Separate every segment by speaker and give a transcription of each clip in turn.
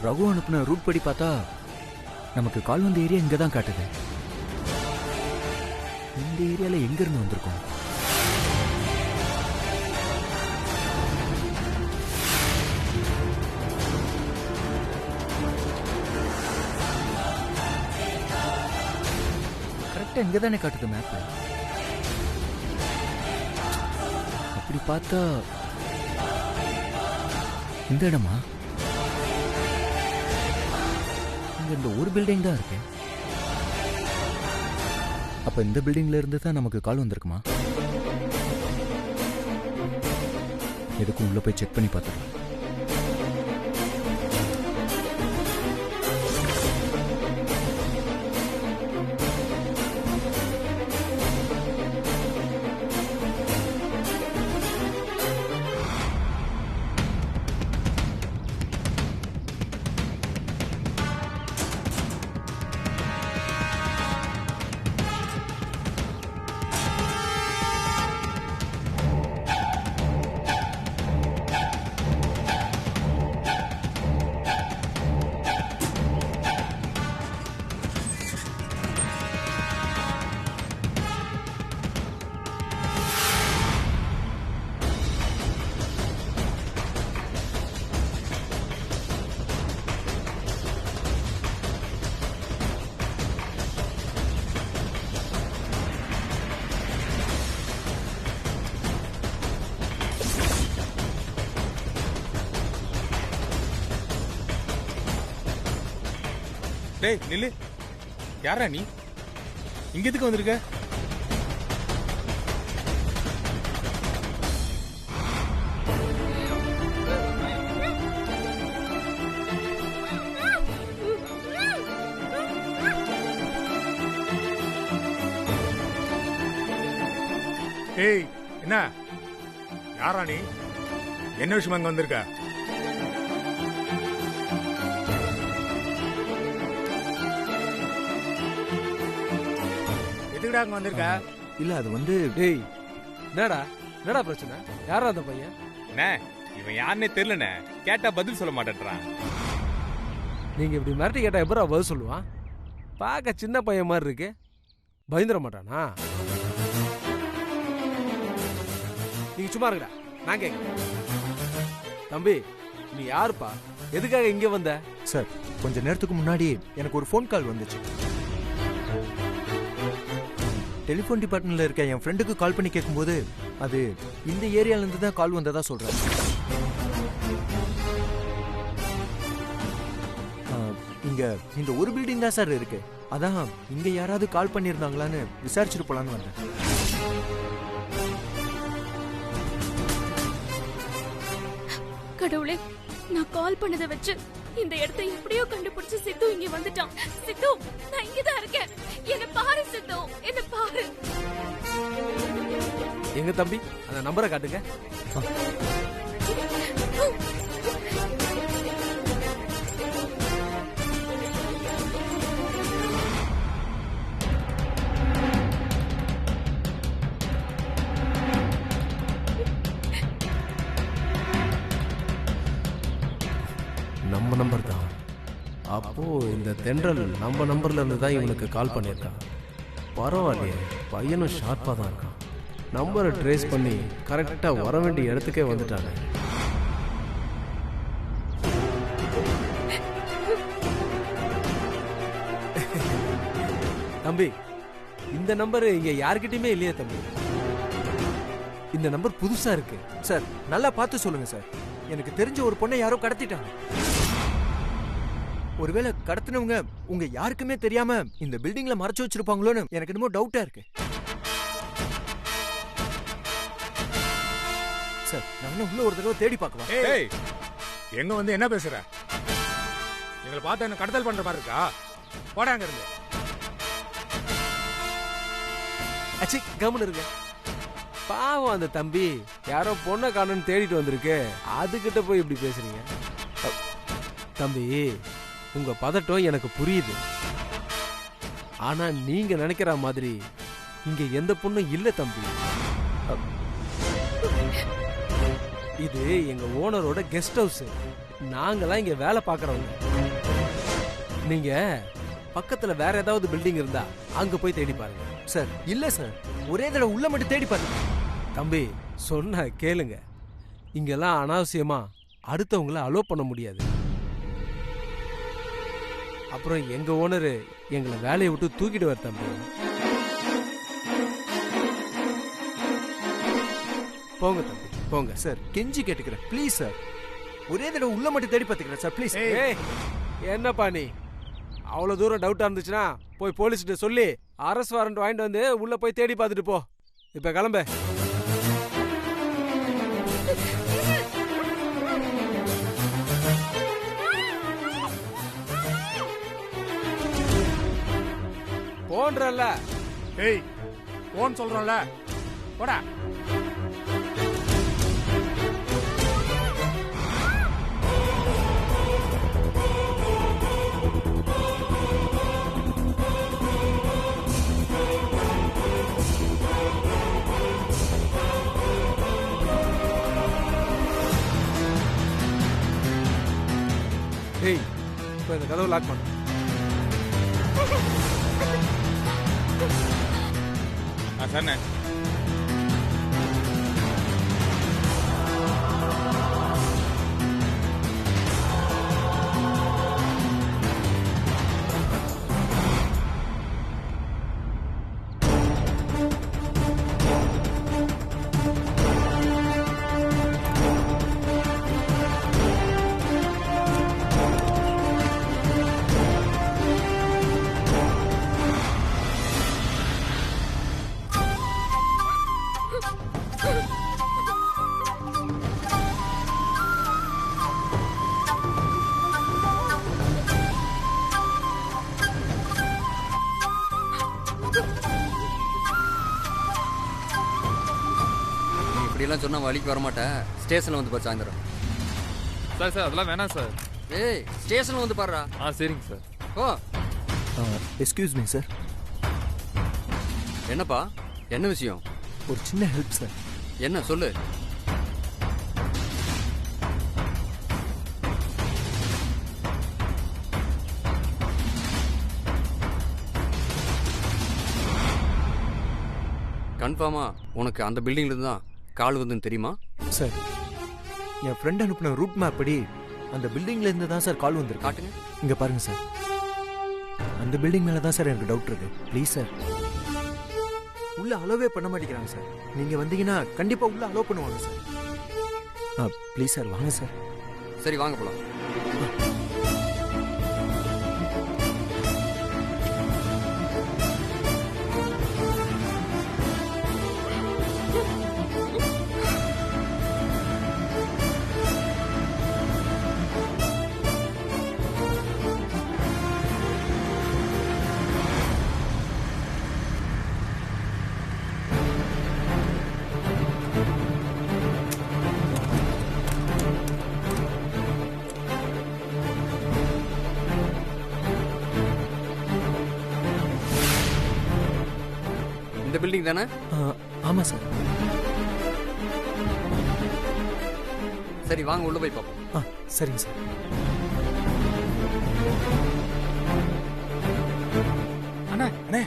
Speaker 1: ரகு அனுப்புன ரூட் படி பார்த்தா நமக்கு கால் வந்த ஏரியா இங்க தான் காட்டுது. இந்த ஏரியால எங்க இருந்து வந்திருக்கோம்? கரெக்டா இங்க தானே காட்டுது மேப். அப்படி பார்த்தா இந்த இடமா? இங்க இந்த ஒரு பில்டிங் தான் இருக்கு. அப்ப இந்த பில்டிங்ல இருந்து தான் நமக்கு கால் வந்திருக்குமா? எதுக்கும் உள்ள போய் செக் பண்ணி பார்த்துக்கலாம்.
Speaker 2: டேய் நில்லு, யாரா நீ? இங்க எதுக்கு வந்திருக்க?
Speaker 3: ஏய் என்ன யாரா நீ? என்ன விஷயமா அங்க வந்திருக்க? அங்க வந்திருக்க?
Speaker 1: இல்ல அது வந்து
Speaker 4: டேய் என்னடா என்னடா பிரச்சனை? யாரா அந்த பையன்?
Speaker 2: அண்ணே இவன் யாருன்னே தெரியலண்ணே. கேட்டா பதில் சொல்ல மாட்டேன்றான்.
Speaker 4: நீங்க இப்படி மிரட்டி கேட்டா எப்பரா பதில் சொல்லுவான்? பார்க்க சின்ன பையன் மாதிரி இருக்கு. பயந்துட மாட்டானா? நீங்க சும்மா இருக்கடா, நான் கேட்கிறேன். தம்பி நீ யாருப்பா? எதுக்காக இங்க வந்த?
Speaker 1: சார் கொஞ்ச நேரத்துக்கு முன்னாடி எனக்கு ஒரு ஃபோன் கால் வந்துச்சு. டெலிஃபோன் டிபார்ட்மெண்ட்ல இருக்க என் ஃப்ரெண்டுக்கு கால் பண்ணி கேட்கும்போது அது இந்த ஏரியால இருந்து தான் கால் வந்ததா சொல்றாரு. இங்க இந்த ஒரு பில்டிங் தான் சார் இருக்கு. அதான் இங்க யாராவது கால் பண்ணிருந்தாங்களான்னு விசாரிச்சுட்டு போலான்னு வந்தேன்.
Speaker 5: கடவுளே, நான் கால் பண்ணதை வச்சு இந்த இடத்தை எப்படியோ கண்டுபிடிச்சு சித்து இங்க வந்துட்டான். சித்து, நான் இங்கதான் இருக்கேன். என்ன பாரு சித்து, என்ன பாரு.
Speaker 4: எங்க தம்பி அந்த நம்பரை காட்டுங்க. நம்ம நம்பர் தான். அப்போ இந்த தென்றல் நம்ம நம்பர்ல இருந்து தான் இவனுக்கு கால் பண்ணியிருக்கான். பரவாயில்லையே, பையனும் ஷார்ப்பா தான் இருக்கான். நம்பரை ட்ரேஸ் பண்ணி கரெக்டா வர வேண்டிய இடத்துக்கே வந்துட்டாங்க. தம்பி இந்த நம்பர் இங்க யார்கிட்டயுமே இல்லையே தம்பி. இந்த நம்பர் புதுசா இருக்கு.
Speaker 1: சார் நல்லா பார்த்து சொல்லுங்க சார். எனக்கு தெரிஞ்ச ஒரு பொண்ணை யாரோ கடத்திட்டாங்க. ஒருவேளை கடத்தினவங்க உங்க யாருக்குமே தெரியாம இந்த பில்டிங்ல மறைச்சு வச்சிருப்பாங்களோன்னு எனக்கு என்னமோ டவுட்டா இருக்கு. சார் நான் உள்ள ஒரு தடவை தேடி பார்க்கலாம்.
Speaker 3: ஏய் எங்க வந்து என்ன பேசுற? எங்களை பார்த்தா என்ன கடத்தல் பண்ற மாதிரி இருக்கா? போடாங்க இருந்து.
Speaker 4: அச்சி கம்முன்னு இருங்க. பாவம் அந்த தம்பி யாரோ பொண்ணை காணும்னு தேடிட்டு வந்திருக்கு. அதுகிட்ட போய் இப்படி பேசுறீங்க? தம்பி உங்க பதட்டம் எனக்கு புரியுது. ஆனா நீங்க நினைக்கிற மாதிரி இங்க எந்த பொண்ணும் இல்ல தம்பி. இது எங்க ஓனரோட கெஸ்ட் ஹவுஸ். நாங்கெல்லாம் இங்க வேலை பார்க்கறவங்க. நீங்க பக்கத்துல வேற ஏதாவது பில்டிங் இருந்தா அங்க போய் தேடி பாருங்க.
Speaker 1: சார் இல்ல சார், ஒரே தடவை உள்ள மட்டும் தேடி பாருங்க.
Speaker 4: தம்பி சொன்ன கேளுங்க. இங்கெல்லாம் அனாவசியமா அடுத்தவங்கள அலோ பண்ண முடியாது. அப்புறம் எங்க ஓனரு எங்களை வேலையை விட்டு தூக்கிடுவார் தம்பி. போங்க தம்பி போங்க.
Speaker 1: சார் கெஞ்சி கேட்டுக்கிறேன் ப்ளீஸ் சார், ஒரே தடவை உள்ள மட்டும் தேடி பார்த்துக்கிறேன் சார் ப்ளீஸ்.
Speaker 4: ஏய் என்னப்பா நீ அவ்வளவு தூரம் டவுட்டா இருந்துச்சுன்னா போய் போலீஸ்கிட்ட சொல்லி அரெஸ்ட் வாரண்ட் வாங்கிட்டு வந்து உள்ள போய் தேடி பார்த்துட்டு போ. இப்ப கிளம்ப. போன்றல்ல.
Speaker 3: ஏய் போன் சொல்றோம்ல, போடா.
Speaker 4: ஏய் இப்போ இந்த கதவை லாக் பண்ணு.
Speaker 2: சரிண்ணே.
Speaker 6: இப்படியெல்லாம் சொன்னா வழிக்கு வரமாட்டேன். ஸ்டேஷன்ல வந்து பாரு சாயந்தரம்.
Speaker 7: சார் சார் அதெல்லாம் வேணாம் சார்.
Speaker 6: ஏய் ஸ்டேஷன்ல வந்து பாருடா.
Speaker 7: சரிங்க சார்.
Speaker 6: ஓ
Speaker 1: எக்ஸ்கியூஸ் மீ சார்.
Speaker 6: என்னப்பா என்ன விஷயம்?
Speaker 1: ஒரு சின்ன ஹெல்ப் சார்.
Speaker 6: என்ன சொல்லு. கன்ஃபார்மா உனக்கு அந்த பில்டிங்ல இருந்து தான் கால் வந்துன்னு தெரியுமா?
Speaker 1: சார் என் ஃப்ரெண்ட் அனுப்பின ரூட் மேப் படி அந்த பில்டிங்ல இருந்து தான் சார் கால் வந்திருக்கு.
Speaker 6: காட்டுங்க.
Speaker 1: இங்க பாருங்க சார், அந்த பில்டிங் மேல தான் சார் எனக்கு டவுட் இருக்கு. ப்ளீஸ் சார், உள்ள அலோவே பண்ண மாட்டேங்கிறாங்க சார். நீங்க வந்தீங்கன்னா கண்டிப்பா உள்ள அலோ பண்ணுவாங்க சார். ப்ளீஸ் சார் வாங்க சார்.
Speaker 6: சரி வாங்க போலாம். இந்த பில்டிங் தானே?
Speaker 1: ஆமா சார்.
Speaker 6: சரி வாங்க உள்ள போய் பார்ப்போம்.
Speaker 1: சரிங்க சார்.
Speaker 2: அண்ணா அண்ணே,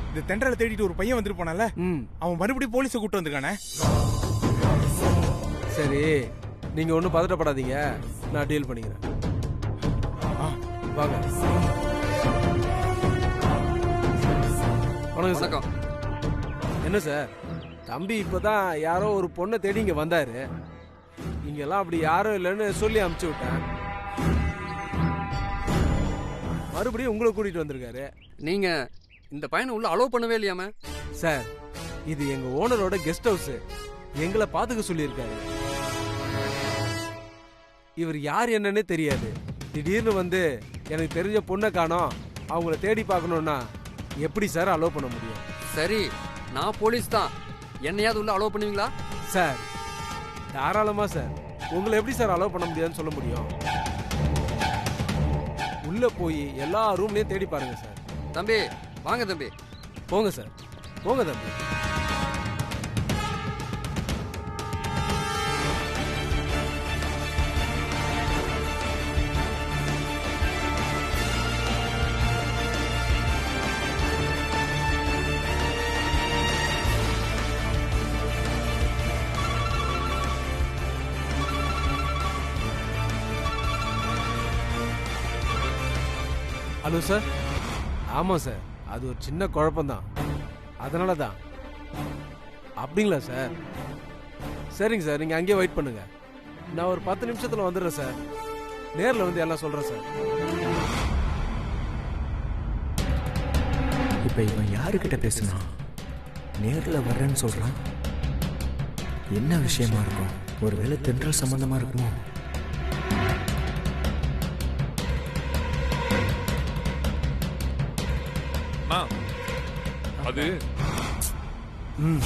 Speaker 2: இந்த தென்றலை தேடிட்டு ஒரு பையன் வந்துட்டு போனால,
Speaker 4: ம்
Speaker 2: அவன் மறுபடியும் போலீஸை கூட்டு வந்திருக்கானே.
Speaker 4: சரி நீங்க ஒன்றும் பதட்டப்படாதீங்க, நான் டீல் பண்ணிக்கிறேன். வாங்க. வணக்கம் சார்.
Speaker 6: வணக்கம்.
Speaker 4: என்ன சார் தம்பி இப்பதான் யாரோ ஒரு பொண்ணை தேடி இங்க வந்தாரு. இங்கெல்லாம் அப்படி யாரும் இல்லைன்னு சொல்லி அமுச்சு விட்டேன். மறுபடியும் உங்களை கூட்டிட்டு வந்திருக்காரு.
Speaker 6: நீங்க இந்த பையனை உள்ள அலோவ் பண்ணவே இல்லையாமே?
Speaker 4: சார் இது எங்க ஓனரோட கெஸ்ட் ஹவுஸ், எங்களை பாத்துக்க சொல்லியிருக்காரு. இவர் யார் என்னன்னே தெரியாது. திடீர்னு வந்து எனக்கு தெரிஞ்ச பொண்ணை காணோம், அவங்கள தேடி பார்க்கணும்னா எப்படி சார் அலோவ் பண்ண முடியும்?
Speaker 6: சரி நான் போலீஸ் தான், என்னையாவது உள்ள அலோவ் பண்ணுவீங்களா?
Speaker 4: சார் தாராளமா சார், உங்களை எப்படி சார் அலோவ் பண்ண முடியாதுன்னு சொல்ல முடியும்? உள்ள போய் எல்லா ரூம்லயும் தேடி பாருங்க சார்.
Speaker 6: தம்பி வாங்க தம்பி.
Speaker 4: போங்க சார், போங்க தம்பி. Hello sir. ஆமாம் சார், அது ஒரு சின்ன குழப்பம்தான், அதனால தான். அப்படிங்களா சார்? சரிங்க சார், நீங்கள் அங்கேயே வெயிட் பண்ணுங்க. நான் ஒரு 10 நிமிஷத்தில் வந்துடுறேன் சார். நேரில் வந்து எல்லாம் சொல்கிறேன் சார்.
Speaker 1: இப்போ இவன் யாருக்கிட்ட பேசுனான்? நேரில் வர்றேன்னு சொல்கிறான். என்ன விஷயமா இருக்கும்? ஒருவேளை தென்றல் சம்பந்தமாக இருக்குமோ?
Speaker 7: அது
Speaker 4: ம்.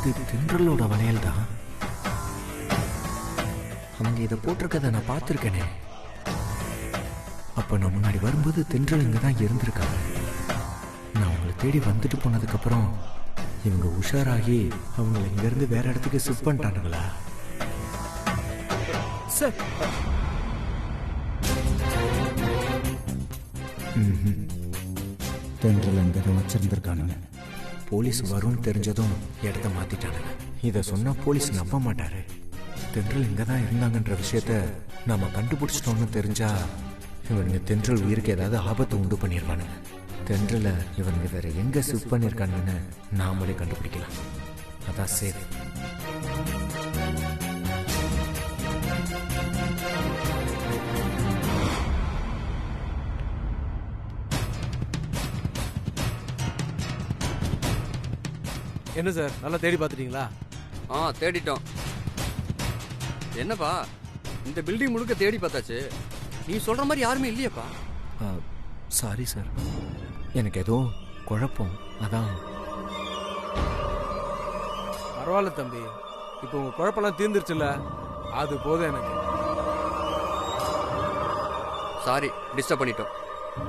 Speaker 1: இது தென்றலோட வளையல் தான். அவங்க இதை போட்டிருக்கதை நான் பார்த்துருக்கேனே. அப்போ நான் முன்னாடி வரும்போது தென்றல் இங்கே தான் இருந்திருக்காங்க. நான் அவங்களை தேடி வந்துட்டு போனதுக்கப்புறம் இவங்க உஷாராகி அவங்கள இங்கேருந்து வேற இடத்துக்கு ஷிஃப்ட் பண்ணிட்டானுங்களா? சார், தென்றல் அங்கே தான் வச்சிருந்துருக்கானுங்க. போலீஸ் வரும்னு தெரிஞ்சதும் இடத்த மாத்திட்டானுங்க. இதை சொன்னா போலீஸ் நம்ப மாட்டாரு. தென்றல் இங்கே தான் இருந்தாங்கன்ற விஷயத்த நாம கண்டுபிடிச்சிட்டோம்னு தெரிஞ்சா இவனுங்க தென்றல் உயிருக்கு ஏதாவது ஆபத்தை உண்டு பண்ணிடுவானுங்க. தென்றலை இவனுங்க வேற எங்க ஷிஃப்ட் பண்ணியிருக்கானுன்னு நாமளே கண்டுபிடிக்கலாம். அதான் சேஃப்.
Speaker 4: என்ன சார், நல்லா தேடி பார்த்துட்டீங்களா?
Speaker 6: தேடிட்டோம். என்னப்பா, இந்த பில்டிங் முழுக்க தேடி பார்த்தாச்சு, நீ சொல்ற மாதிரி யாருமே இல்லையப்பா.
Speaker 1: சாரி சார், எனக்கு ஏதோ குழப்பம், அதான்.
Speaker 4: பரவாயில்ல தம்பி, இப்போ உங்க குழப்பம்லாம் தீர்ந்துருச்சுல்ல, அது போதும் எனக்கு.
Speaker 6: சாரி, டிஸ்டர்ப் பண்ணிட்டோம்.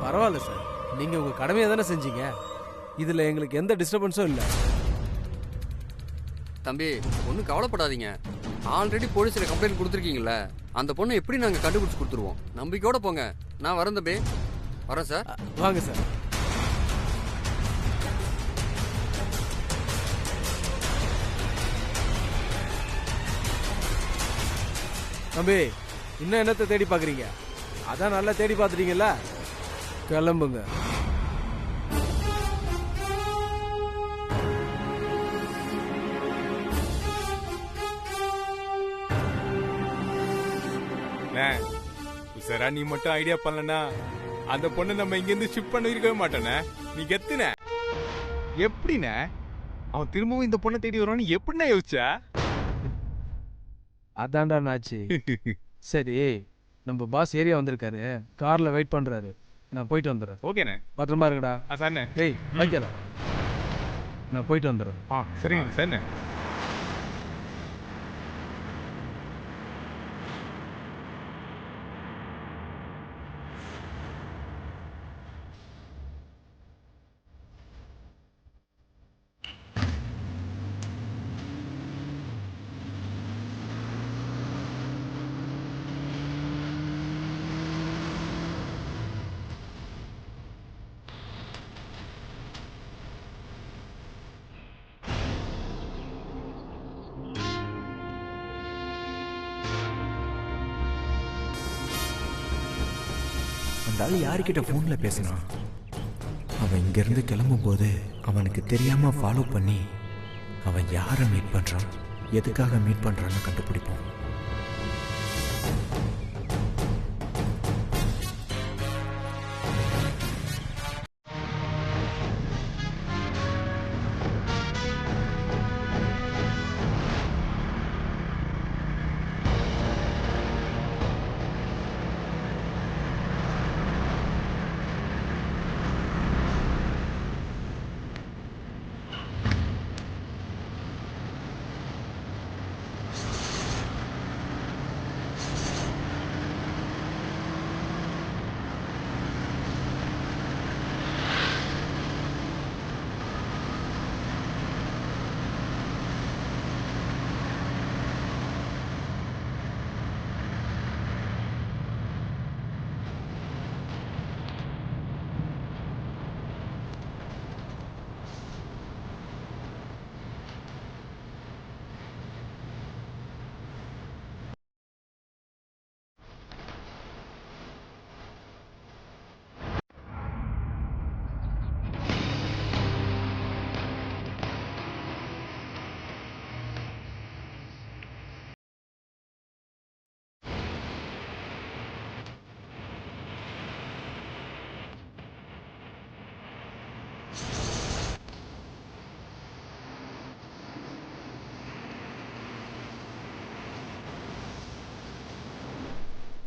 Speaker 4: பரவாயில்ல சார், நீங்க உங்க கடமையை தானே செஞ்சீங்க. இதுல எங்களுக்கு எந்த டிஸ்டர்பன்ஸும் இல்லை.
Speaker 6: தம்பி, ஒன்றும் கவலைப்படாதீங்க. ஆல்ரெடி போலீஸில் கம்ப்ளைண்ட் கொடுத்துருக்கீங்கள, அந்த பொண்ணை எப்படி நாங்கள் கண்டுபிடிச்சி கொடுத்துருவோம். நம்பிக்கையோட போங்க. நான் வரேன் தம்பி. வரேன் சார்.
Speaker 4: வாங்க சார். தம்பி, இன்னும் என்னத்தை தேடி பார்க்குறீங்க? அதான் நல்லா தேடி பார்த்துட்டீங்கல்ல, கிளம்புங்க.
Speaker 2: சார், நீ மட்டும் ஐடியா பண்ணலனா அந்த பொண்ணை நம்ம இங்கேருந்து ஷிஃப்ட் பண்ணிருக்கவே மாட்டேனே. நீ கெத்துன எப்படிண்ணே அவன் திரும்பவும் இந்த பொண்ணை தேடி வருவான்னு எப்படின்னா யோசிச்சா?
Speaker 4: அதான்டா நாச்சு. சரி, நம்ம பாஸ் ஏரியா வந்திருக்காரு, கார்ல வெயிட் பண்றாரு. நான் போயிட்டு வந்துடுறேன்.
Speaker 2: ஓகேண்ணே,
Speaker 4: பத்திரமா இருக்கடா.
Speaker 2: சார்ண்ணே.
Speaker 4: டேய் வைக்கடா, நான் போயிட்டு வந்துடுறேன்.
Speaker 2: சரிங்க சார்ண்ணே.
Speaker 1: அந்த ஆள் யாருக்கிட்ட ஃபோனில் பேசினான்? அவன் இங்கேருந்து கிளம்பும்போது அவனுக்கு தெரியாமல் ஃபாலோ பண்ணி அவன் யாரை மீட் பண்ணுறான், எதுக்காக மீட் பண்ணுறான்னு கண்டுபிடிப்போம்.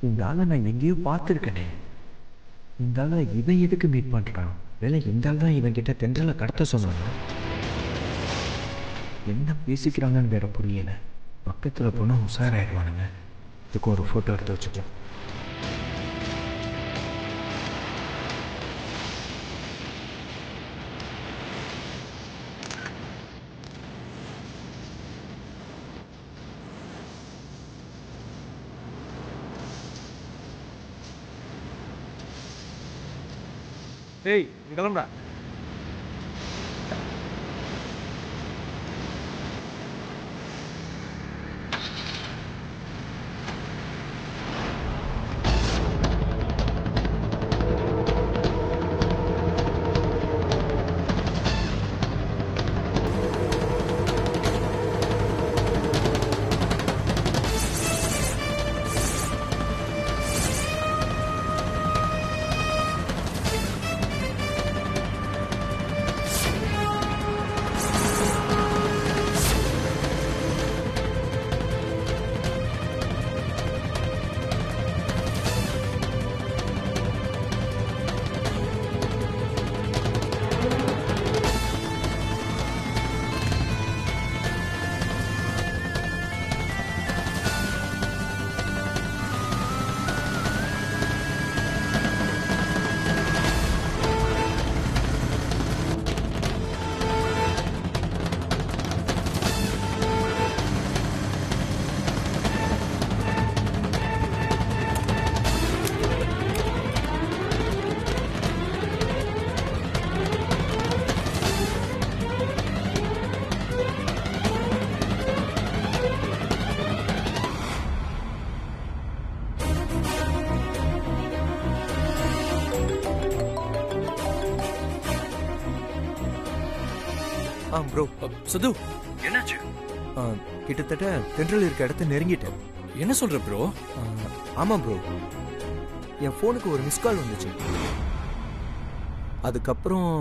Speaker 1: இந்த ஆளை நான் எங்கேயோ பார்த்துருக்கேனே. இந்த ஆளை இவன் எதுக்கு மீட் பண்ணுறான்? வேலை இந்த ஆள் தான் இவன் கிட்ட தென்றலை கடத்த சொன்னாங்க. என்ன பேசிக்கிறாங்கன்னு வேற புரியலை. பக்கத்தில் போனால் உஷாராயிடுவானுங்க. இதுக்கு ஒரு ஃபோட்டோ எடுத்து வச்சுக்கோம்.
Speaker 4: ஏய் நீ கிளம்புடா.
Speaker 1: ப்ரோ
Speaker 8: சித்து
Speaker 7: என்னாச்சு?
Speaker 1: கிட்டத்தட்ட தென்றல் இருக்க இடத்த நெருங்கிட்டேன்.
Speaker 8: என்ன சொல்ற ப்ரோ?
Speaker 1: ஆமாம் ப்ரோ, என் ஃபோனுக்கு ஒரு மிஸ் கால் வந்துச்சு. அதுக்கப்புறம்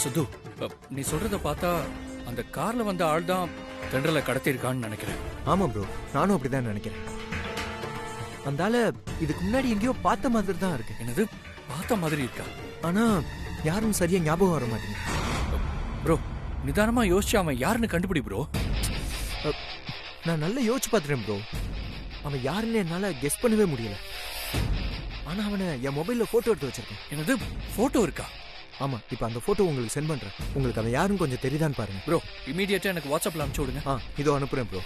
Speaker 8: சித்து நீ சொல்றத பார்த்தா அந்த கார்ல வந்த ஆள் தான் தென்றலை கடத்திருக்கான்னு நினைக்கிறேன்.
Speaker 1: ஆமாம் ப்ரோ, நானும் அப்படிதான் நினைக்கிறேன். அந்த ஆளை இதுக்கு முன்னாடி எங்கேயோ பார்த்த மாதிரி தான் இருக்கு.
Speaker 8: என்னது பார்த்த மாதிரி இருக்கா?
Speaker 1: ஆனா யாரும் சரியா ஞாபகம் வர மாட்டேங்குது.
Speaker 8: ப்ரோ நிதானமா யோசிச்சு அவன் யாருன்னு கண்டுபிடி ப்ரோ.
Speaker 1: நான் நல்லா யோசிச்சு பார்த்துட்டேன் ப்ரோ. அவன் யாருன்னு என்னால கெஸ் பண்ணவே முடியல. ஆனா அவனை என் மொபைல்ல போட்டோ எடுத்து வச்சிருக்கேன்.
Speaker 8: என்னது போட்டோ இருக்கா?
Speaker 1: ஆமா, இப்ப அந்த போட்டோ உங்களுக்கு சென்ட் பண்றேன். உங்களுக்கு அவன் யாருன்னு கொஞ்சம் தெரியுதான்னு பாருங்க
Speaker 8: ப்ரோ. இமீடியட்டா எனக்கு வாட்ஸ்அப்ல அனுப்பிச்சு விடுங்க.
Speaker 1: இதோ அனுப்புறேன் ப்ரோ.